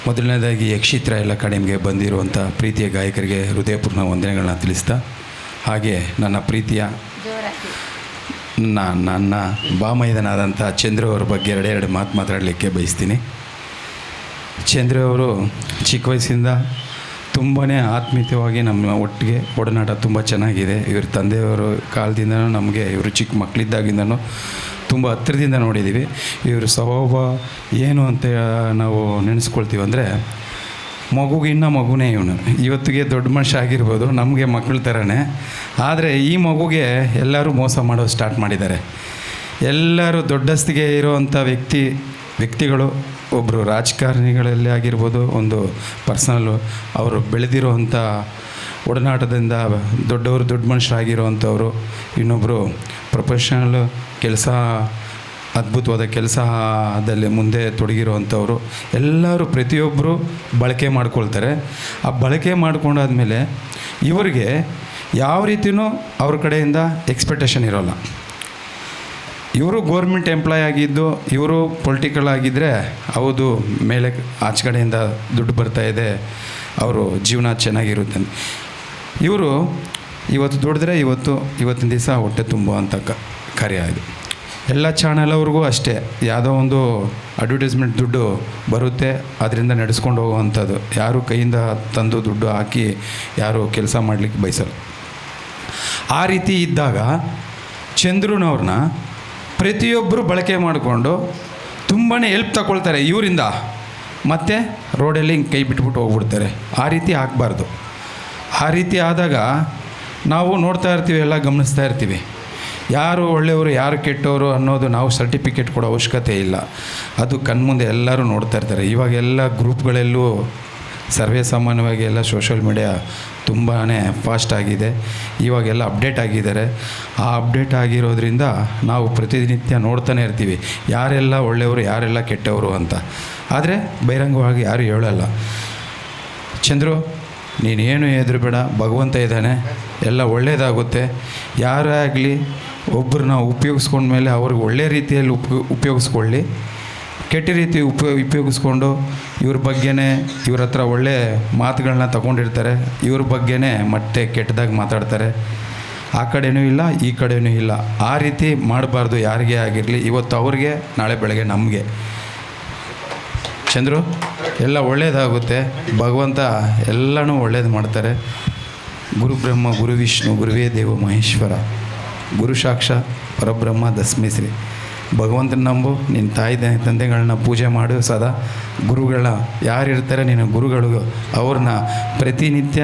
ಮೊದಲನೇದಾಗಿ ಯಕ್ಷಿತ್ರ ಎಲ್ಲ ಕಡಿಮೆಗೆ ಬಂದಿರುವಂಥ ಪ್ರೀತಿಯ ಗಾಯಕರಿಗೆ ಹೃದಯಪೂರ್ಣ ವಂದನೆಗಳನ್ನ ತಿಳಿಸ್ತಾ, ಹಾಗೆ ನನ್ನ ಪ್ರೀತಿಯ ನನ್ನ ಬಾಮೈದನಾದಂಥ ಚಂದ್ರು ಅವ್ರ ಬಗ್ಗೆ ಎರಡೆರಡು ಮಾತಾಡಲಿಕ್ಕೆ ಬಯಸ್ತೀನಿ. ಚಂದ್ರು ಅವರು ಚಿಕ್ಕ ವಯಸ್ಸಿಂದ ತುಂಬಾ ಆತ್ಮೀಯವಾಗಿ ನಮ್ಮ ಒಟ್ಟಿಗೆ ಒಡನಾಟ ತುಂಬ ಚೆನ್ನಾಗಿದೆ. ಇವ್ರ ತಂದೆಯವರು ಕಾಲದಿಂದನೂ ನಮಗೆ ಇವರು ಚಿಕ್ಕ ಮಕ್ಕಳಿದ್ದಾಗಿಂದನೂ ತುಂಬ ಹತ್ತಿರದಿಂದ ನೋಡಿದ್ದೀವಿ. ಇವ್ರ ಸ್ವಭಾವ ಏನು ಅಂತ ನಾವು ನೆನೆಸ್ಕೊಳ್ತೀವಿ ಅಂದರೆ, ಮಗುಗಿನ್ನ ಮಗುನೇ ಇವನು. ಇವತ್ತಿಗೆ ದೊಡ್ಡ ಮನುಷ್ಯ ಆಗಿರ್ಬೋದು, ನಮಗೆ ಮಕ್ಕಳ ಥರನೇ. ಆದರೆ ಈ ಮಗುಗೆ ಎಲ್ಲರೂ ಮೋಸ ಮಾಡೋದು ಸ್ಟಾರ್ಟ್ ಮಾಡಿದ್ದಾರೆ. ಎಲ್ಲರೂ ದೊಡ್ಡಸ್ತಿಗೆ ಇರೋವಂಥ ವ್ಯಕ್ತಿಗಳು ಒಬ್ಬರು ರಾಜಕಾರಣಿಗಳಲ್ಲಿ ಆಗಿರ್ಬೋದು, ಒಂದು ಪರ್ಸನಲ್ಲು ಅವರು ಬೆಳೆದಿರೋವಂಥ ಒಡನಾಟದಿಂದ ದೊಡ್ಡ ಮನುಷ್ಯರಾಗಿರೋವಂಥವ್ರು, ಇನ್ನೊಬ್ಬರು ಪ್ರೊಫೆಷನಲ್ ಕೆಲಸ, ಅದ್ಭುತವಾದ ಕೆಲಸದಲ್ಲಿ ಮುಂದೆ ತೊಡಗಿರೋವಂಥವ್ರು, ಎಲ್ಲರೂ ಪ್ರತಿಯೊಬ್ಬರು ಬಳಕೆ ಮಾಡ್ಕೊಳ್ತಾರೆ. ಆ ಬಳಕೆ ಮಾಡ್ಕೊಂಡಾದ್ಮೇಲೆ ಇವರಿಗೆ ಯಾವ ರೀತಿಯೂ ಅವ್ರ ಕಡೆಯಿಂದ ಎಕ್ಸ್ಪೆಕ್ಟೇಷನ್ ಇರೋಲ್ಲ. ಇವರು ಗೋರ್ಮೆಂಟ್ ಎಂಪ್ಲಾಯ್ ಆಗಿದ್ದು, ಇವರು ಪೊಲಿಟಿಕಲ್ ಆಗಿದ್ದರೆ ಹೌದು ಮೇಲೆ ಆಚೆ ಕಡೆಯಿಂದ ದುಡ್ಡು ಬರ್ತಾಯಿದೆ, ಅವರು ಜೀವನ ಚೆನ್ನಾಗಿರುತ್ತೆ. ಇವರು ಇವತ್ತು ದುಡಿದ್ರೆ ಇವತ್ತಿನ ದಿವಸ ಹೊಟ್ಟೆ ತುಂಬುವಂಥ ಕಾರ್ಯ ಇದು. ಎಲ್ಲ ಚಾನಲವ್ರಿಗೂ ಅಷ್ಟೇ, ಯಾವುದೋ ಒಂದು ಅಡ್ವರ್ಟೈಸ್ಮೆಂಟ್ ದುಡ್ಡು ಬರುತ್ತೆ, ಅದರಿಂದ ನಡೆಸ್ಕೊಂಡು ಹೋಗುವಂಥದ್ದು. ಯಾರು ಕೈಯಿಂದ ತಂದು ದುಡ್ಡು ಹಾಕಿ ಯಾರು ಕೆಲಸ ಮಾಡಲಿಕ್ಕೆ ಬಯಸಲ್ಲ. ಆ ರೀತಿ ಇದ್ದಾಗ ಚಂದ್ರನವ್ರನ್ನ ಪ್ರತಿಯೊಬ್ಬರು ಬಳಕೆ ಮಾಡಿಕೊಂಡು ತುಂಬಾ ಹೆಲ್ಪ್ ತಗೊಳ್ತಾರೆ ಇವರಿಂದ, ಮತ್ತು ರೋಡಲ್ಲಿ ಹಿಂಗೆ ಕೈ ಬಿಟ್ಬಿಟ್ಟು ಹೋಗ್ಬಿಡ್ತಾರೆ. ಆ ರೀತಿ ಆಗಬಾರ್ದು. ಆ ರೀತಿ ಆದಾಗ ನಾವು ನೋಡ್ತಾ ಇರ್ತೀವಿ, ಎಲ್ಲ ಗಮನಿಸ್ತಾ ಇರ್ತೀವಿ. ಯಾರು ಒಳ್ಳೆಯವರು ಯಾರು ಕೆಟ್ಟವರು ಅನ್ನೋದು ನಾವು ಸರ್ಟಿಫಿಕೇಟ್ ಕೊಡೋ ಅವಶ್ಯಕತೆ ಇಲ್ಲ. ಅದು ಕಣ್ಮುಂದೆ ಎಲ್ಲರೂ ನೋಡ್ತಾ ಇರ್ತಾರೆ. ಇವಾಗೆಲ್ಲ ಗ್ರೂಪ್ಗಳಲ್ಲೂ ಸರ್ವೇ ಸಾಮಾನ್ಯವಾಗಿ ಎಲ್ಲ ಸೋಷಿಯಲ್ ಮೀಡಿಯಾ ತುಂಬಾ ಫಾಸ್ಟ್ ಆಗಿದೆ. ಇವಾಗೆಲ್ಲ ಅಪ್ಡೇಟ್ ಆಗಿದ್ದಾರೆ. ಆ ಅಪ್ಡೇಟ್ ಆಗಿರೋದ್ರಿಂದ ನಾವು ಪ್ರತಿನಿತ್ಯ ನೋಡ್ತಾನೆ ಇರ್ತೀವಿ ಯಾರೆಲ್ಲ ಒಳ್ಳೆಯವರು ಯಾರೆಲ್ಲ ಕೆಟ್ಟವರು ಅಂತ. ಆದರೆ ಬಹಿರಂಗವಾಗಿ ಯಾರು ಹೇಳಲ್ಲ. ಚಂದ್ರು, ನೀನೇನು ಹೆದರಬೇಡ, ಭಗವಂತ ಇದ್ದಾನೆ, ಎಲ್ಲ ಒಳ್ಳೆಯದಾಗುತ್ತೆ. ಯಾರೇ ಆಗಲಿ ಒಬ್ಬರನ್ನ ಉಪಯೋಗಿಸ್ಕೊಂಡ್ಮೇಲೆ ಅವ್ರಿಗೆ ಒಳ್ಳೆಯ ರೀತಿಯಲ್ಲಿ ಉಪಯೋಗಿಸ್ಕೊಳ್ಳಿ. ಕೆಟ್ಟ ರೀತಿ ಉಪಯೋಗಿಸ್ಕೊಂಡು ಇವ್ರ ಬಗ್ಗೆನೇ ಇವ್ರ ಹತ್ರ ಒಳ್ಳೆ ಮಾತುಗಳನ್ನ ತಗೊಂಡಿರ್ತಾರೆ, ಇವ್ರ ಬಗ್ಗೆನೇ ಮತ್ತೆ ಕೆಟ್ಟದಾಗಿ ಮಾತಾಡ್ತಾರೆ. ಆ ಕಡೆಯೂ ಇಲ್ಲ ಈ ಕಡೆಯೂ ಇಲ್ಲ. ಆ ರೀತಿ ಮಾಡಬಾರ್ದು ಯಾರಿಗೇ ಆಗಿರಲಿ. ಇವತ್ತು ಅವ್ರಿಗೆ, ನಾಳೆ ಬೆಳಗ್ಗೆ ನಮಗೆ. ಚಂದ್ರು, ಎಲ್ಲ ಒಳ್ಳೆಯದಾಗುತ್ತೆ. ಭಗವಂತ ಎಲ್ಲನೂ ಒಳ್ಳೇದು ಮಾಡ್ತಾರೆ. ಗುರು ಬ್ರಹ್ಮ ಗುರು ವಿಷ್ಣು ಗುರುವೇ ದೇವ ಮಹೇಶ್ವರ, ಗುರು ಸಾಕ್ಷಾತ್ ಪರಬ್ರಹ್ಮ ತಸ್ಮೈ ಶ್ರೀ. ಭಗವಂತನ ನಂಬು, ನಿನ್ನ ತಾಯಿ ತಂದೆಗಳನ್ನ ಪೂಜೆ ಮಾಡು. ಸದಾ ಗುರುಗಳ ಯಾರಿರ್ತಾರೆ ನಿನ್ನ ಗುರುಗಳು, ಅವ್ರನ್ನ ಪ್ರತಿನಿತ್ಯ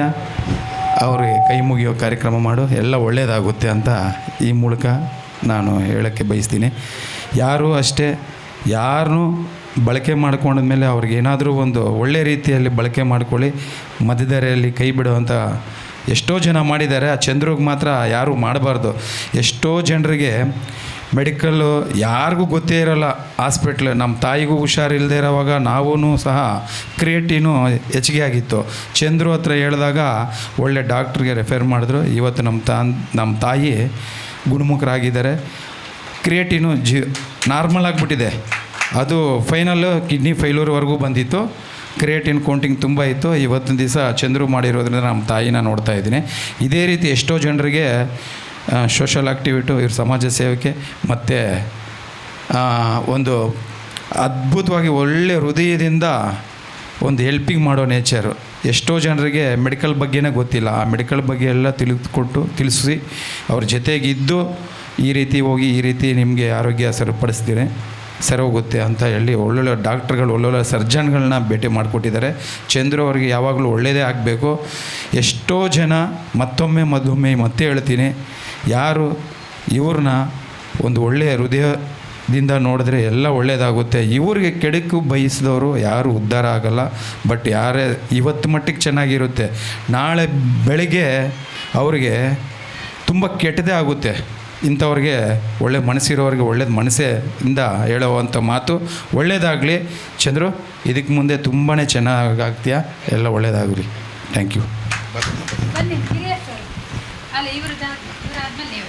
ಅವ್ರಿಗೆ ಕೈ ಮುಗಿಯೋ ಕಾರ್ಯಕ್ರಮ ಮಾಡು. ಎಲ್ಲ ಒಳ್ಳೆಯದಾಗುತ್ತೆ ಅಂತ ಈ ಮೂಲಕ ನಾನು ಹೇಳೋಕ್ಕೆ ಬಯಸ್ತೀನಿ. ಯಾರೂ ಅಷ್ಟೇ, ಯಾರನ್ನೂ ಬಳಕೆ ಮಾಡ್ಕೊಂಡ್ಮೇಲೆ ಅವ್ರಿಗೇನಾದರೂ ಒಂದು ಒಳ್ಳೆ ರೀತಿಯಲ್ಲಿ ಬಳಕೆ ಮಾಡ್ಕೊಳ್ಳಿ. ಮಧ್ಯದಾರಿಯಲ್ಲಿ ಕೈ ಬಿಡುವಂಥ ಎಷ್ಟೋ ಜನ ಮಾಡಿದ್ದಾರೆ. ಆ ಚಂದ್ರಿಗೆ ಮಾತ್ರ ಯಾರೂ ಮಾಡಬಾರ್ದು. ಎಷ್ಟೋ ಜನರಿಗೆ ಮೆಡಿಕಲ್ಲು ಯಾರಿಗೂ ಗೊತ್ತೇ ಇರೋಲ್ಲ. ಹಾಸ್ಪಿಟ್ಲ್, ನಮ್ಮ ತಾಯಿಗೂ ಹುಷಾರಿಲ್ಲದೆ ಇರೋವಾಗ ನಾವೂ ಸಹ ಕ್ರಿಯೇಟಿನು ಹೆಚ್ಚಿಗೆ ಆಗಿತ್ತು. ಚಂದ್ರು ಹತ್ರ ಹೇಳಿದಾಗ ಒಳ್ಳೆ ಡಾಕ್ಟ್ರಿಗೆ ರೆಫರ್ ಮಾಡಿದ್ರು. ಇವತ್ತು ನಮ್ಮ ತಾಯಿ ಗುಣಮುಖರಾಗಿದ್ದಾರೆ. ಕ್ರಿಯೇಟಿನು ನಾರ್ಮಲ್ ಆಗಿಬಿಟ್ಟಿದೆ. ಅದು ಫೈನಲ್ಲು ಕಿಡ್ನಿ ಫೈಲೂರ್ವರೆಗೂ ಬಂದಿತ್ತು. ಕ್ರಿಯೇಟಿನ್ ಕೌಂಟಿಂಗ್ ತುಂಬ ಇತ್ತು. ಇವತ್ತಿನ ದಿವಸ ಚಂದ್ರು ಮಾಡಿರೋದ್ರಿಂದ ನಮ್ಮ ತಾಯಿನ ನೋಡ್ತಾ ಇದ್ದೀನಿ. ಇದೇ ರೀತಿ ಎಷ್ಟೋ ಜನರಿಗೆ ಸೋಷಲ್ ಆ್ಯಕ್ಟಿವಿಟು, ಇವ್ರ ಸಮಾಜ ಸೇವಕ್ಕೆ ಮತ್ತು ಒಂದು ಅದ್ಭುತವಾಗಿ ಒಳ್ಳೆಯ ಹೃದಯದಿಂದ ಒಂದು ಹೆಲ್ಪಿಂಗ್ ಮಾಡೋ ನೇಚರು. ಎಷ್ಟೋ ಜನರಿಗೆ ಮೆಡಿಕಲ್ ಬಗ್ಗೆನೇ ಗೊತ್ತಿಲ್ಲ. ಆ ಮೆಡಿಕಲ್ ಬಗ್ಗೆ ಎಲ್ಲ ತಿಳಿಸಿ ಅವ್ರ ಜೊತೆಗಿದ್ದು ಈ ರೀತಿ ಹೋಗಿ ಈ ರೀತಿ ನಿಮಗೆ ಆರೋಗ್ಯ ಸರಿಪಡಿಸ್ತೀನಿ, ಸರಿ ಹೋಗುತ್ತೆ ಅಂತ ಹೇಳಿ ಒಳ್ಳೊಳ್ಳೆ ಡಾಕ್ಟ್ರುಗಳು, ಒಳ್ಳೊಳ್ಳೆ ಸರ್ಜನ್ಗಳನ್ನ ಭೇಟಿ ಮಾಡಿಕೊಟ್ಟಿದ್ದಾರೆ. ಚಂದ್ರು ಅವ್ರಿಗೆ ಯಾವಾಗಲೂ ಒಳ್ಳೆಯದೇ ಆಗಬೇಕು. ಎಷ್ಟೋ ಜನ ಮತ್ತೊಮ್ಮೆ ಮತ್ತೆ ಹೇಳ್ತೀನಿ, ಯಾರು ಇವ್ರನ್ನ ಒಂದು ಒಳ್ಳೆಯ ಹೃದಯದಿಂದ ನೋಡಿದ್ರೆ ಎಲ್ಲ ಒಳ್ಳೆಯದಾಗುತ್ತೆ. ಇವ್ರಿಗೆ ಕೆಡಕು ಬಯಸಿದವರು ಯಾರೂ ಉದ್ಧಾರ ಆಗಲ್ಲ. ಬಟ್ ಯಾರೇ ಇವತ್ತು ಮಟ್ಟಿಗೆ ಚೆನ್ನಾಗಿರುತ್ತೆ, ನಾಳೆ ಬೆಳಗ್ಗೆ ಅವ್ರಿಗೆ ತುಂಬ ಕೆಟ್ಟದೇ ಆಗುತ್ತೆ. ಇಂಥವ್ರಿಗೆ ಒಳ್ಳೆ ಮನಸ್ಸಿರೋರಿಗೆ ಒಳ್ಳೇದು ಮನಸ್ಸಿಂದ ಹೇಳೋವಂಥ ಮಾತು. ಒಳ್ಳೆಯದಾಗಲಿ ಚಂದ್ರು, ಇದಕ್ಕೆ ಮುಂದೆ ತುಂಬಾ ಚೆನ್ನಾಗಾಗ್ತೀಯ. ಎಲ್ಲ ಒಳ್ಳೆಯದಾಗಲಿ. Thank you.